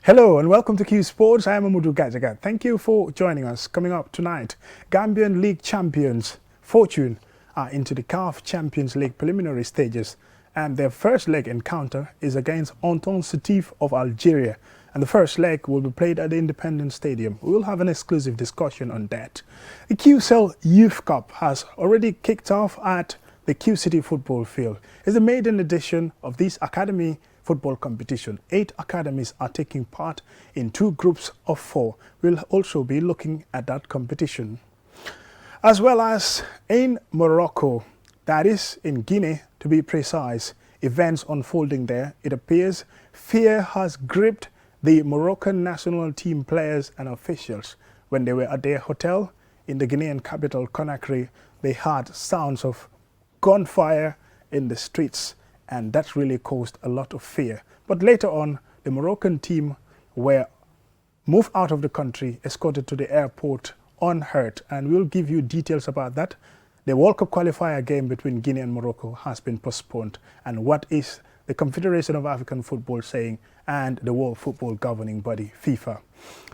Hello and welcome to Qsports. I am Amudu Gajaga. Thank you for joining us. Coming up tonight, Gambian League champions Fortune are into the CAF Champions League preliminary stages, and their first leg encounter is against Anton Setif of Algeria, and the first leg will be played at the Independence Stadium. We will have an exclusive discussion on that. The QCell Youth Cup has already kicked off at the Q City football field. It's the maiden edition of this academy football competition. 8 academies are taking part in 2 groups of 4. We'll also be looking at that competition. As well as in Morocco, that is in Guinea to be precise, events unfolding there. It appears fear has gripped the Moroccan national team players and officials. When they were at their hotel in the Guinean capital Conakry, they heard sounds of gunfire in the streets, and that really caused a lot of fear. But later on, the Moroccan team were moved out of the country, escorted to the airport unhurt, and we'll give you details about that. The World Cup qualifier game between Guinea and Morocco has been postponed, and what is the Confederation of African Football saying, and the World Football Governing Body, FIFA.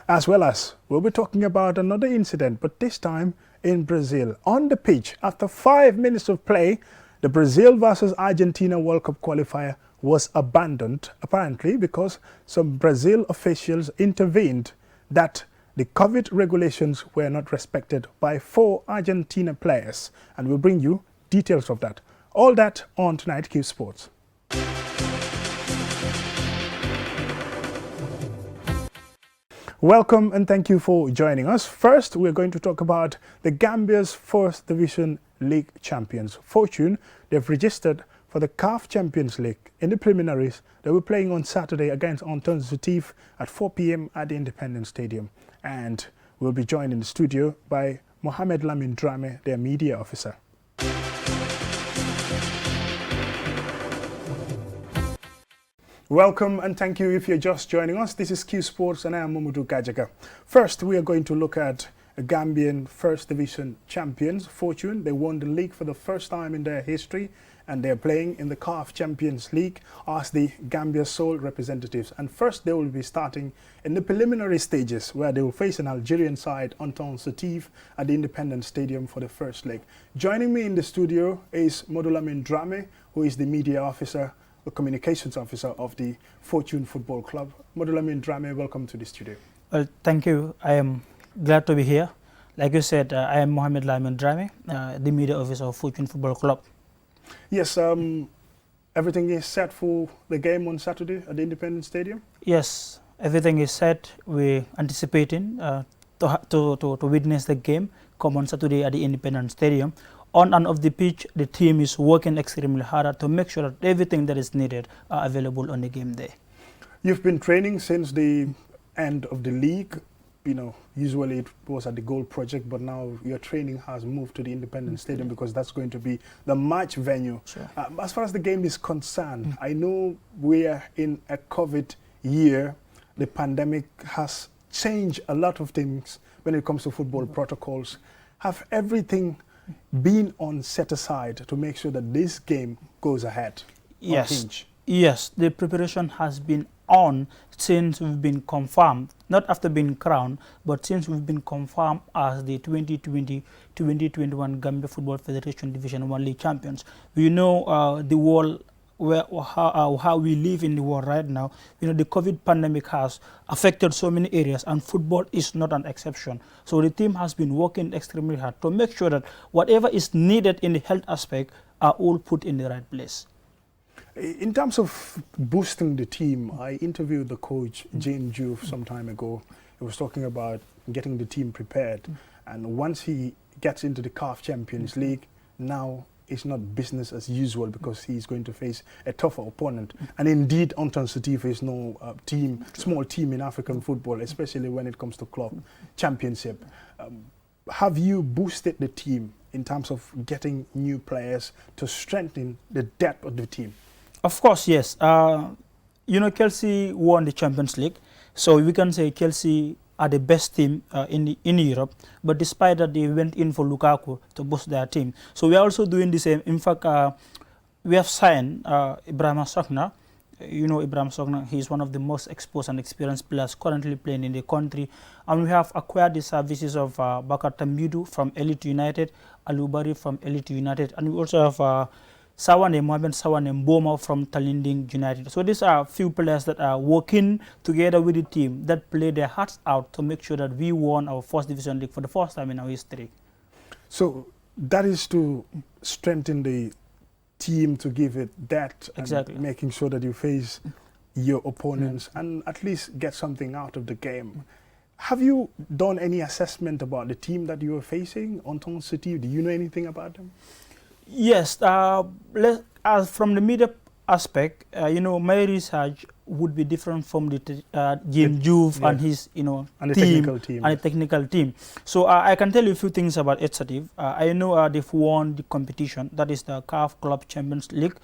As well as, we'll be talking about another incident, but this time in Brazil. On the pitch, after 5 minutes of play, the Brazil versus Argentina World Cup qualifier was abandoned, apparently because some Brazil officials intervened that the COVID regulations were not respected by 4 Argentina players. And we'll bring you details of that. All that on tonight, Q Sports. Welcome and thank you for joining us. First, we're going to talk about the Gambia's First Division League champions, Fortune. They've registered for the CAF Champions League. In the preliminaries, they were playing on Saturday against Anton Setif at 4 p.m. at the Independence Stadium. And we'll be joined in the studio by Mohamed Lamin Drame, their media officer. Welcome and thank you if you're just joining us. This is Q Sports and I am Mamadou Gajaga. First, we are going to look at Gambian First Division champions, Fortune. They won the league for the first time in their history, and they're playing in the CAF Champions League as the Gambia sole representatives. And first, they will be starting in the preliminary stages where they will face an Algerian side, Anton Setif, at the Independence Stadium for the first leg. Joining me in the studio is Modulamin Drame, who is the media officer, the communications officer of the Fortune Football Club. Modulamin Drame, welcome to the studio. Well, thank you. I am glad to be here. Like you said, I am Mohamed Lamin Drame, the media officer of Fortune Football Club. Yes, everything is set for the game on Saturday at the Independence Stadium? Yes, everything is set. We're anticipating to witness the game come on Saturday at the Independence Stadium. On and off the pitch, the team is working extremely hard to make sure that everything that is needed are available on the game day. You've been training since the end of the league. You know, usually it was at the Gold Project, but now your training has moved to the Independence Stadium because that's going to be the match venue. Sure. As far as the game is concerned, I know we are in a COVID year. The pandemic has changed a lot of things when it comes to football protocols. Have everything been on set aside to make sure that this game goes ahead? Yes, yes, the preparation has been on since we've been confirmed, not after being crowned, but since we've been confirmed as the 2020-2021 Gambia Football Federation Division 1 League champions. We know the world, how we live in the world right now. You know, the COVID pandemic has affected so many areas, and football is not an exception. So the team has been working extremely hard to make sure that whatever is needed in the health aspect are all put in the right place. In terms of boosting the team, I interviewed the coach, Jane Juve, some time ago. He was talking about getting the team prepared. And once he gets into the CAF Champions League, now it's not business as usual because he's going to face a tougher opponent. And indeed, Anton Setif is no small team in African football, especially when it comes to club championship. Have you boosted the team in terms of getting new players to strengthen the depth of the team? Of course, yes. You know, Chelsea won the Champions League, so we can say Chelsea are the best team in Europe. But despite that, they went in for Lukaku to boost their team. So we are also doing the same. In fact, we have signed Ibrahima Sakna You know, Ibrahim Sogna, he is one of the most exposed and experienced players currently playing in the country. And we have acquired the services of Bakar Tambidu from Elite United, Alubari from Elite United, and we also have Sawane Mohamed Sawane Mboma from Talinding United. So these are a few players that are working together with the team that play their hearts out to make sure that we won our first division league for the first time in our history. So that is to strengthen the team, to give it that, Exactly. and making sure that you face your opponents and at least get something out of the game. Have you done any assessment about the team that you are facing, Entente City? Do you know anything about them? Yes, as from the media aspect, you know, my research would be different from the Jim Juve and his, you know, And the team technical team. and the technical team. So I can tell you a few things about Etsatif. I know they've won the competition, that is the CAF Club Champions League,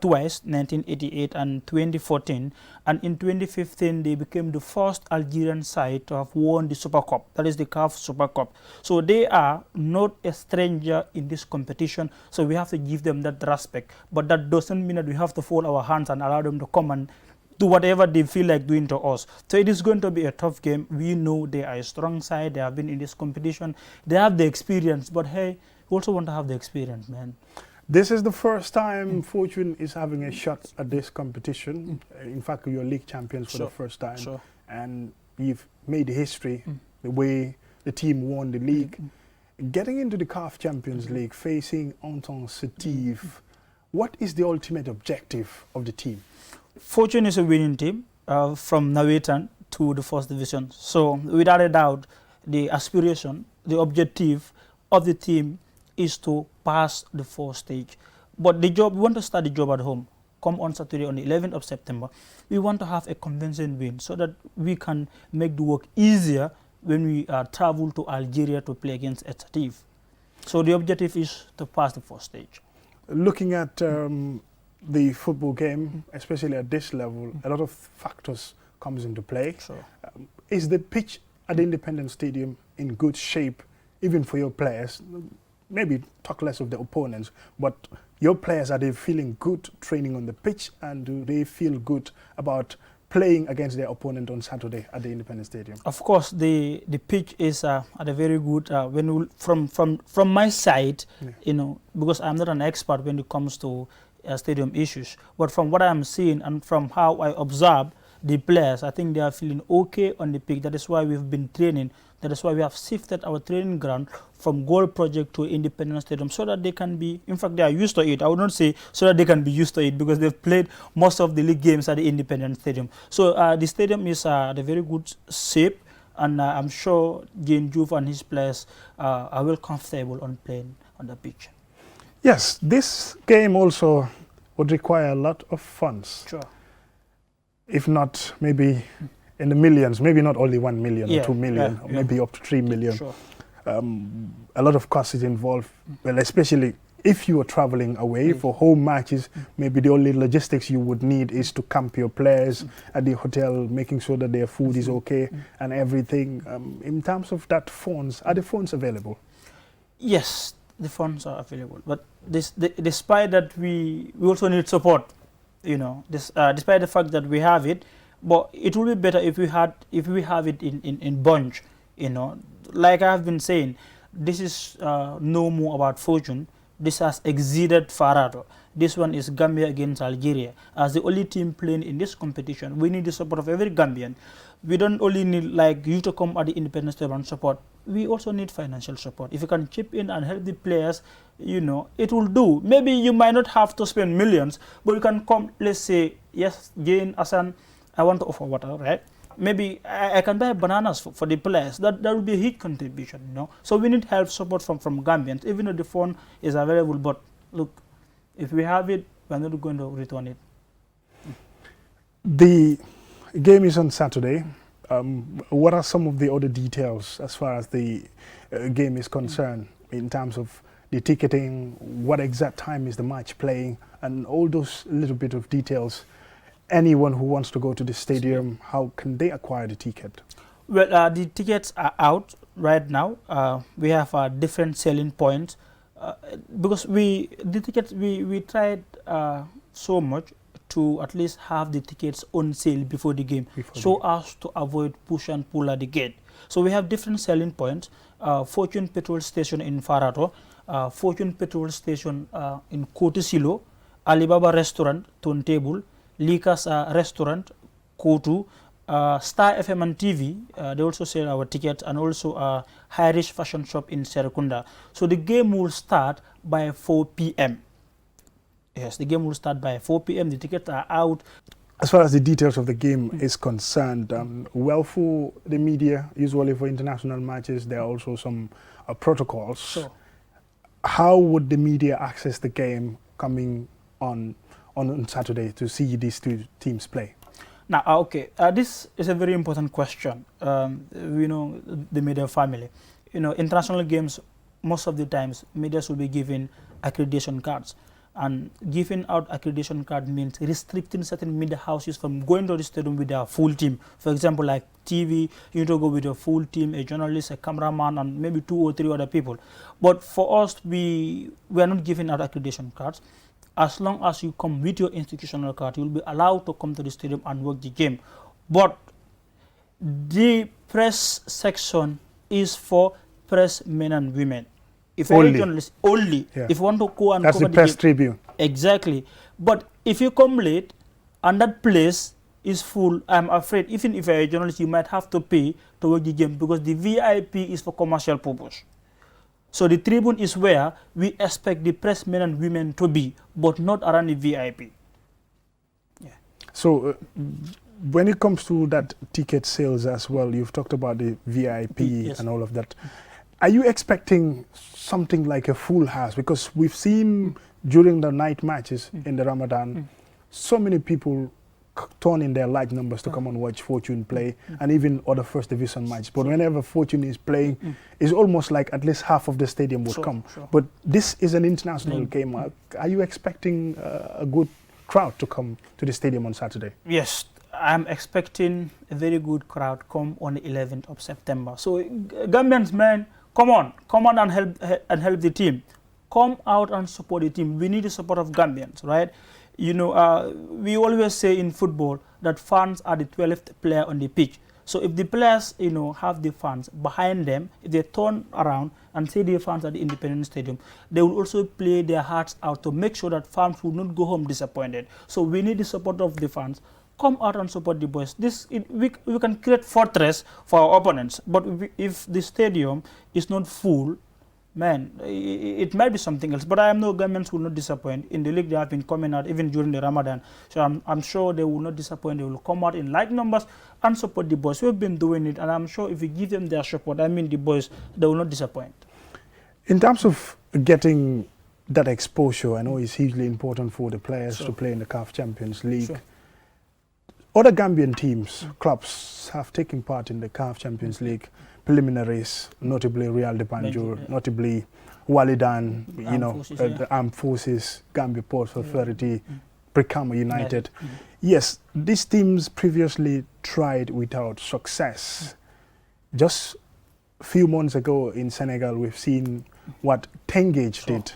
twice, 1988 and 2014. And in 2015, they became the first Algerian side to have won the Super Cup, that is the CAF Super Cup. So they are not a stranger in this competition, so we have to give them that respect. But that doesn't mean that we have to fold our hands and allow them to come and do whatever they feel like doing to us. So it is going to be a tough game. We know they are a strong side. They have been in this competition. They have the experience. But hey, we also want to have the experience, man. This is the first time Fortune is having a shot at this competition. In fact, you're league champions for the first time. Sure. And you've made history the way the team won the league. Getting into the CAF Champions League, facing Entente City, what is the ultimate objective of the team? Fortune is a winning team from Nawetan to the first division. So without a doubt, the aspiration, the objective of the team is to pass the first stage. But the job, we want to start the job at home. Come on Saturday on the 11th of September. We want to have a convincing win so that we can make the work easier when we travel to Algeria to play against Etsatif. So the objective is to pass the first stage. Looking at the football game, especially at this level, a lot of factors comes into play. Sure. Is the pitch at the Independence Stadium in good shape, even for your players? Maybe talk less of the opponents, but your players, are they feeling good training on the pitch, and do they feel good about playing against their opponent on Saturday at the Independence Stadium? Of course, the pitch is at a very good, from my side, you know, because I'm not an expert when it comes to stadium issues, but from what I'm seeing and from how I observe the players, I think they are feeling okay on the pitch. That is why we've been training. That is why we have shifted our training ground from Goal Project to Independence Stadium so that they can be, in fact, they are used to it. I would not say so that they can be used to it because they've played most of the league games at the Independence Stadium. So the stadium is at a very good shape, and I'm sure Jane Juve and his players are well comfortable on playing on the pitch. Yes, this game also would require a lot of funds. Sure. If not, maybe in the millions, maybe not only 1 million or 2 million, or maybe up to 3 million. Sure. A lot of costs is involved, well, especially if you are traveling away for home matches. Maybe the only logistics you would need is to camp your players at the hotel, making sure that their food is okay and everything. In terms of that funds, are the funds available? Yes, the funds are available, but despite that, we also need support. You know, despite the fact that we have it, but it would be better if we have it in bunch. You know, like I have been saying, this is no more about Fortune. This has exceeded Farado. This one is Gambia against Algeria. As the only team playing in this competition, we need the support of every Gambian. We don't only need like you to come at the Independence Stadium and support. We also need financial support. If you can chip in and help the players, you know, it will do. Maybe you might not have to spend millions, but you can come, let's say, yes, Jane, Asan, I want to offer water, right? Maybe I can buy bananas for the players. That will be a huge contribution, you know. So we need help, support from Gambians, even though the phone is available. But look, if we have it, we're not going to return it. The game is on Saturday. What are some of the other details as far as the game is concerned in terms of the ticketing, what exact time is the match playing, and all those little bit of details? Anyone who wants to go to the stadium, how can they acquire the ticket? Well, the tickets are out right now. We have different selling points because we tried so much to at least have the tickets on sale before the game, as to avoid push and pull at the gate. So we have different selling points. Fortune Petrol Station in Farato, Fortune Petrol Station in Kotisilo, Alibaba Restaurant, Turntable, Likas Restaurant, Kotu, Star FM and TV, they also sell our tickets, and also Irish Fashion Shop in Serekunda. So the game will start by 4 p.m. Yes, the game will start by 4 p.m. The tickets are out. As far as the details of the game is concerned, well, for the media, usually for international matches, there are also some protocols. Sure. How would the media access the game coming on Saturday to see these two teams play? Now, okay, this is a very important question. We know the media family. International games, most of the times, media will be given accreditation cards. And giving out accreditation card means restricting certain media houses from going to the stadium with their full team. For example, like TV, you need to go with a full team, a journalist, a cameraman, and maybe 2 or 3 other people. But for us, we are not giving out accreditation cards. As long as you come with your institutional card, you will be allowed to come to the stadium and watch the game. But the press section is for press men and women. If only. any journalist, only. Yeah. If you want to go and that's cover the press tribune. Exactly. But if you come late and that place is full, I'm afraid even if you're a journalist, you might have to pay to watch the game, because the VIP is for commercial purpose. So the tribune is where we expect the press men and women to be, but not around the VIP. Yeah. So when it comes to that ticket sales as well, you've talked about the VIP yes. and all of that. Are you expecting something like a full house? Because we've seen during the night matches in the Ramadan, so many people turn in their large numbers to come and watch Fortune play, and even other first division matches. But whenever Fortune is playing, it's almost like at least half of the stadium would come. Sure. But this is an international game. Are you expecting a good crowd to come to the stadium on Saturday? Yes, I'm expecting a very good crowd come on the 11th of September. So Gambians, man, come on and help the team. Come out and support the team. We need the support of Gambians, right? We always say in football that fans are the 12th player on the pitch. So if the players, have the fans behind them, if they turn around and see the fans at the Independence Stadium, they will also play their hearts out to make sure that fans will not go home disappointed. So we need the support of the fans. Come out and support the boys. We can create fortress for our opponents, but if the stadium is not full, man, it might be something else. But I am no governments will not disappoint. In the league, they have been coming out even during the Ramadan. So I'm sure they will not disappoint. They will come out in like numbers and support the boys. We've been doing it, and I'm sure if we give them their support, I mean the boys, they will not disappoint. In terms of getting that exposure, I know it's hugely important for the players to play in the CAF Champions League. Sure. Other Gambian teams, clubs, have taken part in the CAF Champions League preliminaries, notably Real de Banjul, notably Walidan, the Armed Forces, Gambia Ports Authority, Brikama United. Yes, these teams previously tried without success. Just a few months ago in Senegal, we've seen what Tengage did,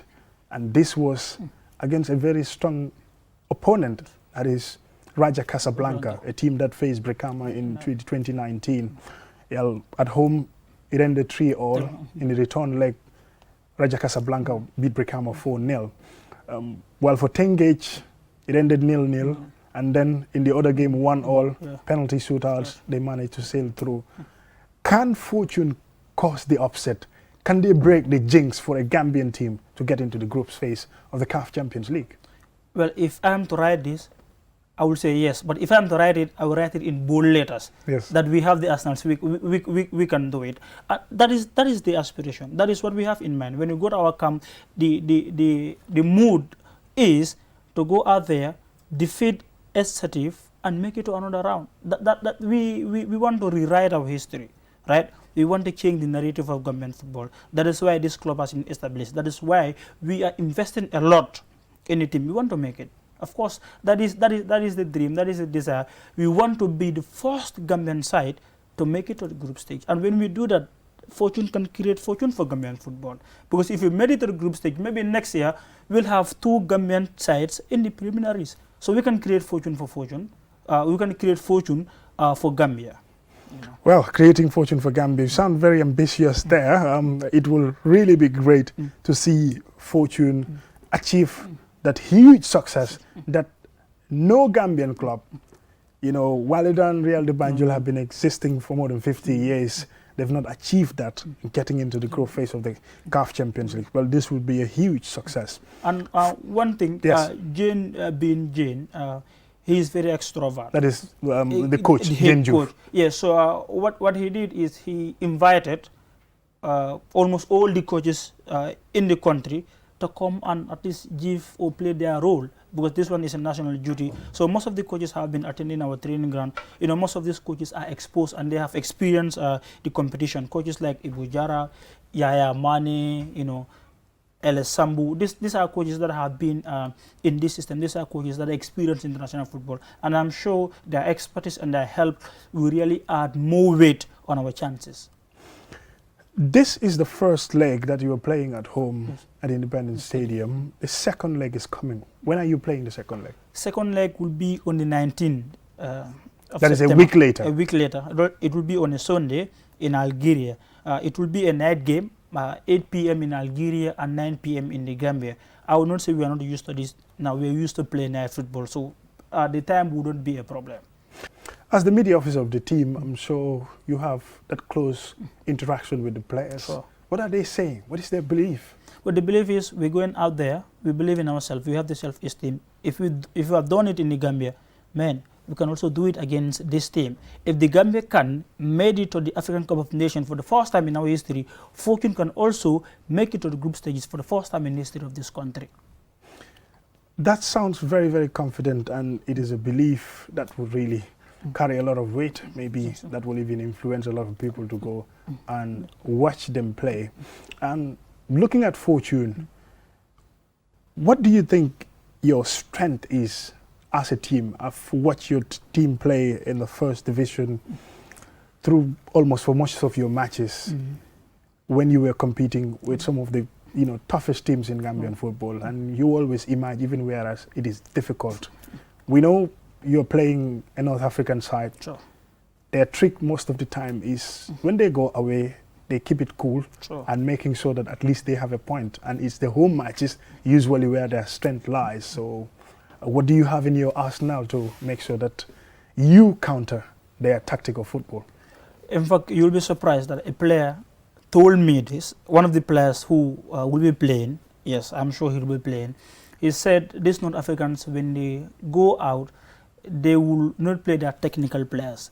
and this was against a very strong opponent, that is Raja Casablanca, a team that faced Brikama in 2019. At home, it ended 3-3. In the return leg, Raja Casablanca beat Brikama 4-0. While for Tengage, it ended 0-0. And then in the other game, 1-1, penalty shootouts, they managed to sail through. Can Fortune cause the upset? Can they break the jinx for a Gambian team to get into the group phase of the CAF Champions League? Well, if I'm to write this, I will say yes, but if I'm to write it, I will write it in bold letters. Yes. That we have the Arsenals, we can do it. That is the aspiration. That is what we have in mind. When you go to our camp, the mood is to go out there, defeat Executive, and make it to another round. That we want to rewrite our history, right? We want to change the narrative of Gambian football. That is why this club has been established. That is why we are investing a lot in the team. We want to make it. Of course, that is the dream, that is the desire. We want to be the first Gambian side to make it to the group stage. And when we do that, Fortune can create fortune for Gambian football. Because if we made it to the group stage, maybe next year, we'll have 2 Gambian sides in the preliminaries. So we can create fortune for fortune. We can create fortune for Gambia. Well, creating fortune for Gambia, you sound very ambitious there. It will really be great to see fortune achieve that huge success that no Gambian club, you know, Walidan, Real de Banjul have been existing for more than 50 years. They've not achieved that, getting into the group phase of the CAF Champions League. Well, this would be a huge success. And one thing, yes. Jane being Jane, he is very extrovert. That is the coach, Jane Juve. Yes, so what he did is he invited almost all the coaches in the country to come and at least give or play their role, because this one is a national duty. So most of the coaches have been attending our training ground. You know, most of these coaches are exposed and they have experienced the competition. Coaches like Ibu Jara, Yaya Mane, you know, LS Sambu. These are coaches that have been in this system. These are coaches that experience international football. And I'm sure their expertise and their help will really add more weight on our chances. This is the first leg that you are playing at home at Independence Stadium. The second leg is coming. When are you playing the second leg? Second leg will be on the 19th of That is September. a week later. A week later. It will be on a Sunday in Algeria. It will be a night game, 8 p.m. in Algeria and 9 p.m. in the Gambia. I would not say we are not used to this. Now we are used to playing night football, so the time wouldn't be a problem. As the media officer of the team, I'm sure you have that close interaction with the players. Sure. What are they saying? What is their belief? Well, the belief is we're going out there, we believe in ourselves, we have the self-esteem. If we have done it in the Gambia, man, we can also do it against this team. If the Gambia can made it to the African Cup of Nations for the first time in our history, Fortune can also make it to the group stages for the first time in the history of this country. That sounds very, very confident, and it is a belief that would really carry a lot of weight. Maybe that will even influence a lot of people to go and watch them play. And looking at Fortune, what do you think your strength is as a team? I've watched your team play in the first division through almost for most of your matches when you were competing with some of the toughest teams in Gambian football, and you always emerge even whereas it is difficult. We know you're playing a North African side. Sure. Their trick most of the time is when they go away, they keep it cool and making sure that at least they have a point. And it's the home matches usually where their strength lies. So what do you have in your arsenal to make sure that you counter their tactical football? In fact, you'll be surprised that a player told me this, one of the players who will be playing, yes, I'm sure he'll be playing, he said these North Africans, when they go out, they will not play their technical players,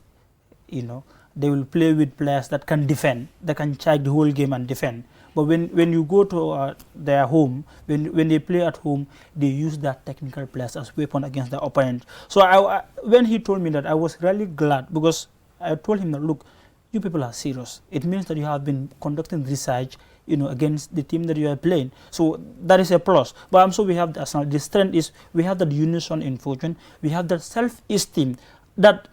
they will play with players that can defend, that can check the whole game and defend. But when you go to their home, when they play at home, they use their technical players as weapon against the opponent. So when he told me that, I was really glad, because I told him that, look, you people are serious. It means that you have been conducting research, against the team that you are playing. So that is a plus. But I'm sure we have the strength is we have that unison in Fortune. We have that self-esteem that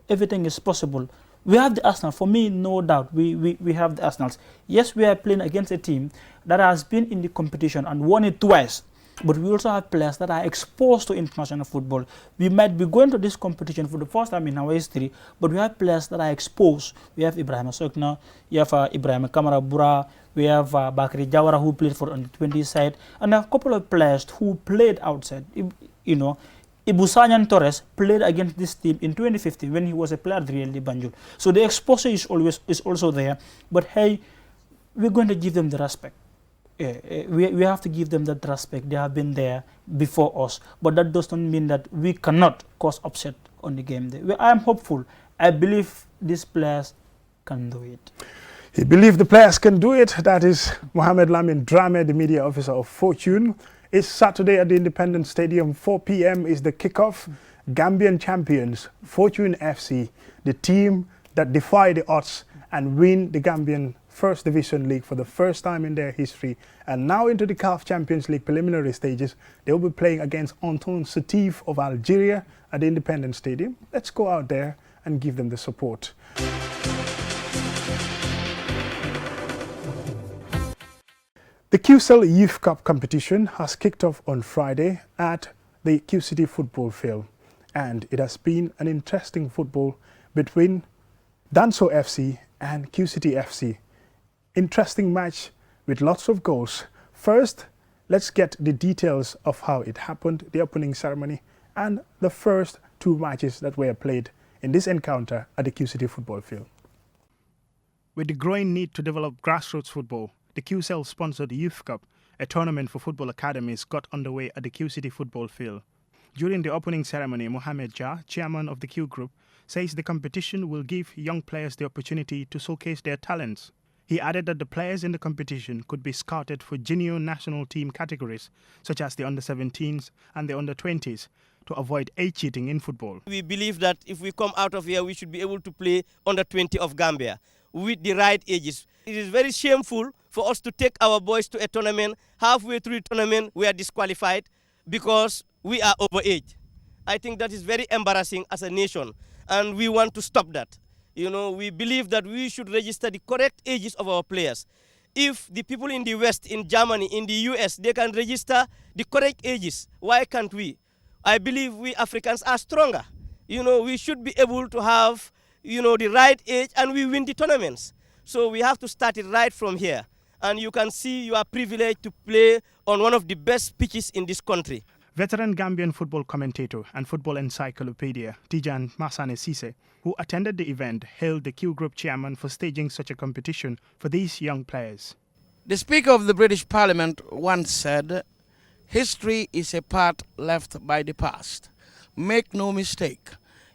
everything is possible. We have the Arsenal. For me, no doubt, we have the Arsenals. Yes, we are playing against a team that has been in the competition and won it twice. But we also have players that are exposed to international football. We might be going to this competition for the first time in our history, but we have players that are exposed. We have Ibrahim Sokna, we have Ibrahim Kamara Bura, we have Bakri Jawara, who played for on the 20 side, and a couple of players who played outside. Ibu Sanyan Torres played against this team in 2015 when he was a player at Real de Banjul. So the exposure is also there. But hey, we're going to give them the respect. We have to give them that respect. They have been there before us, but that doesn't mean that we cannot cause upset on the game day. I am hopeful. I believe these players can do it. You believe the players can do it? That is Mohamed Lamin Drame, the media officer of Fortune. It's Saturday at the Independence Stadium. 4 p.m. is the kickoff. Gambian champions, Fortune FC, the team that defy the odds and win the Gambian First Division League for the first time in their history, and now into the CAF Champions League preliminary stages. They will be playing against Antoine Setif of Algeria at the Independence Stadium. Let's go out there and give them the support. The QCell Youth Cup competition has kicked off on Friday at the QCT football field, and it has been an interesting football between Danso FC and QCT FC. Interesting match with lots of goals. First, let's get the details of how it happened, the opening ceremony, and the first two matches that were played in this encounter at the QCT football field. With the growing need to develop grassroots football, the QCell-sponsored Youth Cup, a tournament for football academies, got underway at the QCT football field. During the opening ceremony, Mohamed Jah, chairman of the Q Group, says the competition will give young players the opportunity to showcase their talents. He added that the players in the competition could be scouted for junior national team categories, such as the under-17s and the under-20s, to avoid age cheating in football. We believe that if we come out of here, we should be able to play under-20 of Gambia with the right ages. It is very shameful for us to take our boys to a tournament. Halfway through the tournament, we are disqualified because we are overage. I think that is very embarrassing as a nation, and we want to stop that. You know, we believe that we should register the correct ages of our players. If the people in the West, in Germany, in the US, they can register the correct ages, why can't we? I believe we Africans are stronger. You know, we should be able to have, you know, the right age, and we win the tournaments. So we have to start it right from here. And you can see you are privileged to play on one of the best pitches in this country. Veteran Gambian football commentator and football encyclopedia Tijan Masane Sise, who attended the event, hailed the Q Group chairman for staging such a competition for these young players. The Speaker of the British Parliament once said, "History is a part left by the past. Make no mistake,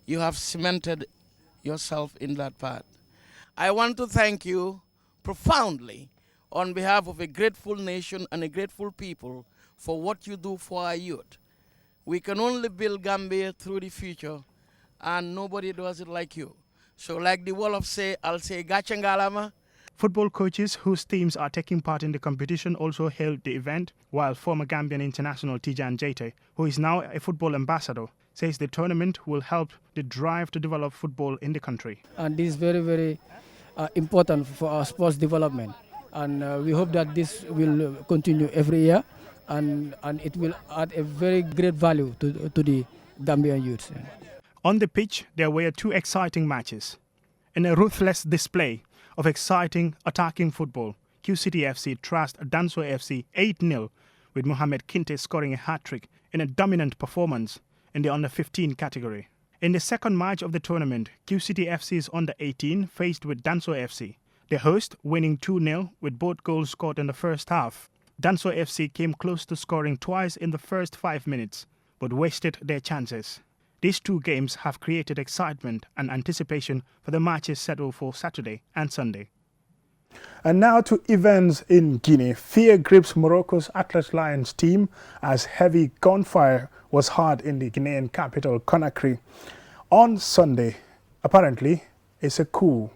you have cemented yourself in that part." I want to thank you profoundly on behalf of a grateful nation and a grateful people for what you do for our youth. We can only build Gambia through the future, and nobody does it like you. So like the Wolof say, I'll say Gachangalama. Football coaches whose teams are taking part in the competition also hailed the event, while former Gambian international Tijan Jaite, who is now a football ambassador, says the tournament will help the drive to develop football in the country. And this is very, very important for our sports development. And we hope that this will continue every year, and it will add a very great value to the Gambian youth. On the pitch, there were two exciting matches. In a ruthless display of exciting attacking football, QCT FC thrashed Danso FC 8-0, with Mohamed Kinte scoring a hat-trick in a dominant performance in the under-15 category. In the second match of the tournament, QCT FC's under-18 faced with Danso FC, the host winning 2-0 with both goals scored in the first half. Danso FC came close to scoring twice in the first 5 minutes, but wasted their chances. These two games have created excitement and anticipation for the matches scheduled for Saturday and Sunday. And now to events in Guinea. Fear grips Morocco's Atlas Lions team as heavy gunfire was heard in the Guinean capital, Conakry. On Sunday, apparently, it's a coup.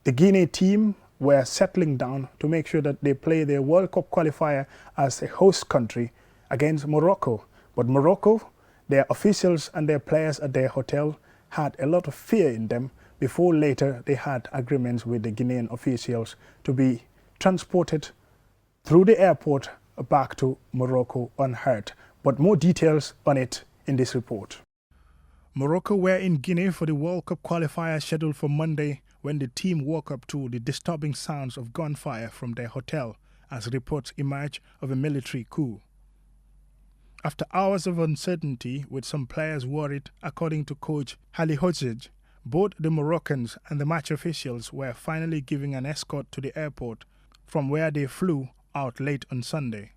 The Guinea team were settling down to make sure that they play their World Cup qualifier as a host country against Morocco. But Morocco, their officials and their players at their hotel had a lot of fear in them before later they had agreements with the Guinean officials to be transported through the airport back to Morocco unhurt. But more details on it in this report. Morocco were in Guinea for the World Cup qualifier scheduled for Monday when the team woke up to the disturbing sounds of gunfire from their hotel as reports emerged of a military coup. After hours of uncertainty, with some players worried, according to coach Hali Hodzic, both the Moroccans and the match officials were finally given an escort to the airport from where they flew out late on Sunday.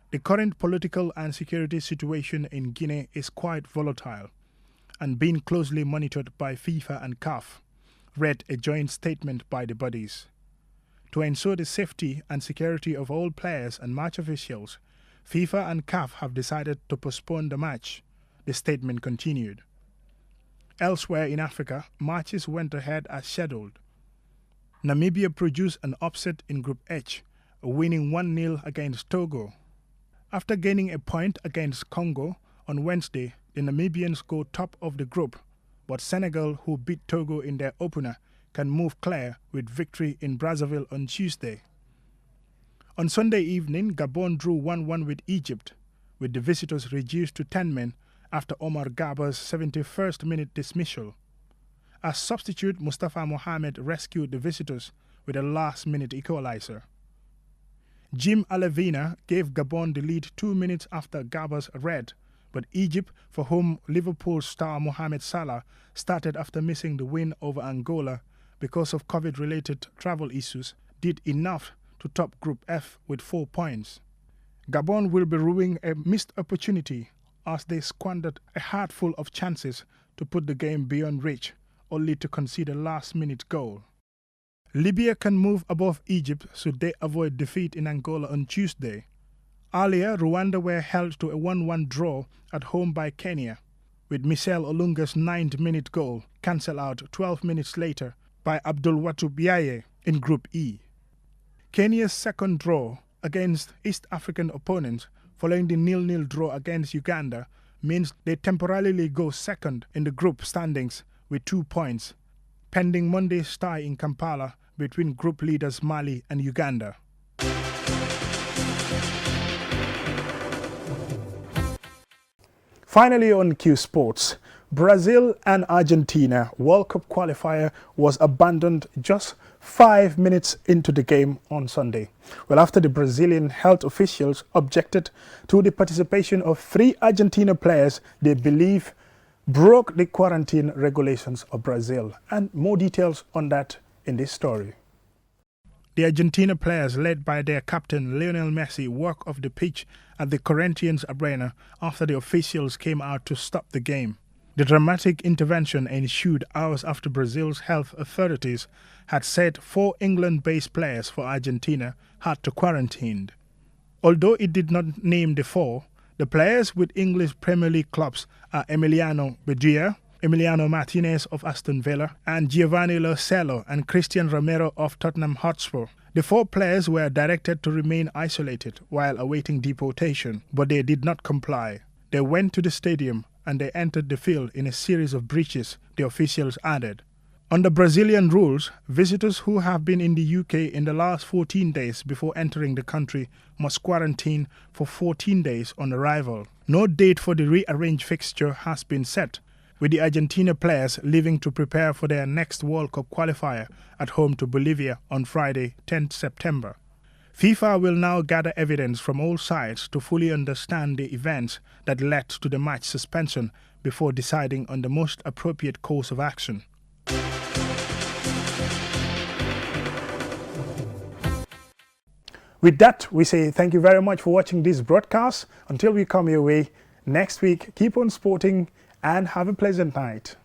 The current political and security situation in Guinea is quite volatile and being closely monitored by FIFA and CAF, read a joint statement by the bodies. To ensure the safety and security of all players and match officials, FIFA and CAF have decided to postpone the match, the statement continued. Elsewhere in Africa, matches went ahead as scheduled. Namibia produced an upset in Group H, winning 1-0 against Togo. After gaining a point against Congo on Wednesday, the Namibians go top of the group, but Senegal, who beat Togo in their opener, can move clear with victory in Brazzaville on Tuesday. On Sunday evening, Gabon drew 1-1 with Egypt, with the visitors reduced to 10 men after Omar Garba's 71st minute dismissal. As substitute, Mustafa Mohamed rescued the visitors with a last-minute equalizer. Jim Alevina gave Gabon the lead 2 minutes after Garba's red, but Egypt, for whom Liverpool star Mohamed Salah started after missing the win over Angola because of COVID-related travel issues, did enough to top Group F with 4 points. Gabon will be ruining a missed opportunity as they squandered a handful of chances to put the game beyond reach, only to concede a last-minute goal. Libya can move above Egypt should they avoid defeat in Angola on Tuesday. Earlier, Rwanda were held to a 1-1 draw at home by Kenya, with Michel Olunga's 9th-minute goal cancelled out 12 minutes later by Abdulwatu Biaye in Group E. Kenya's second draw against East African opponents following the 0-0 draw against Uganda means they temporarily go second in the group standings with 2 points, pending Monday's tie in Kampala between group leaders Mali and Uganda. Finally on Qsports, Brazil and Argentina World Cup qualifier was abandoned just 5 minutes into the game on Sunday. Well, after the Brazilian health officials objected to the participation of 3 Argentina players they believe broke the quarantine regulations of Brazil. And more details on that in this story. The Argentina players, led by their captain Lionel Messi, walked off the pitch at the Corinthians Arena after the officials came out to stop the game. The dramatic intervention ensued hours after Brazil's health authorities had said 4 England-based players for Argentina had to quarantine. Although it did not name the 4, the players with English Premier League clubs are Emiliano Buendia, Emiliano Martinez of Aston Villa, and Giovanni Lo Celso and Christian Romero of Tottenham Hotspur. The 4 players were directed to remain isolated while awaiting deportation, but they did not comply. They went to the stadium and they entered the field in a series of breaches, the officials added. Under Brazilian rules, visitors who have been in the UK in the last 14 days before entering the country must quarantine for 14 days on arrival. No date for the rearranged fixture has been set, with the Argentina players leaving to prepare for their next World Cup qualifier at home to Bolivia on Friday, 10th September. FIFA will now gather evidence from all sides to fully understand the events that led to the match suspension before deciding on the most appropriate course of action. With that, we say thank you very much for watching this broadcast. Until we come your way next week, keep on sporting and have a pleasant night.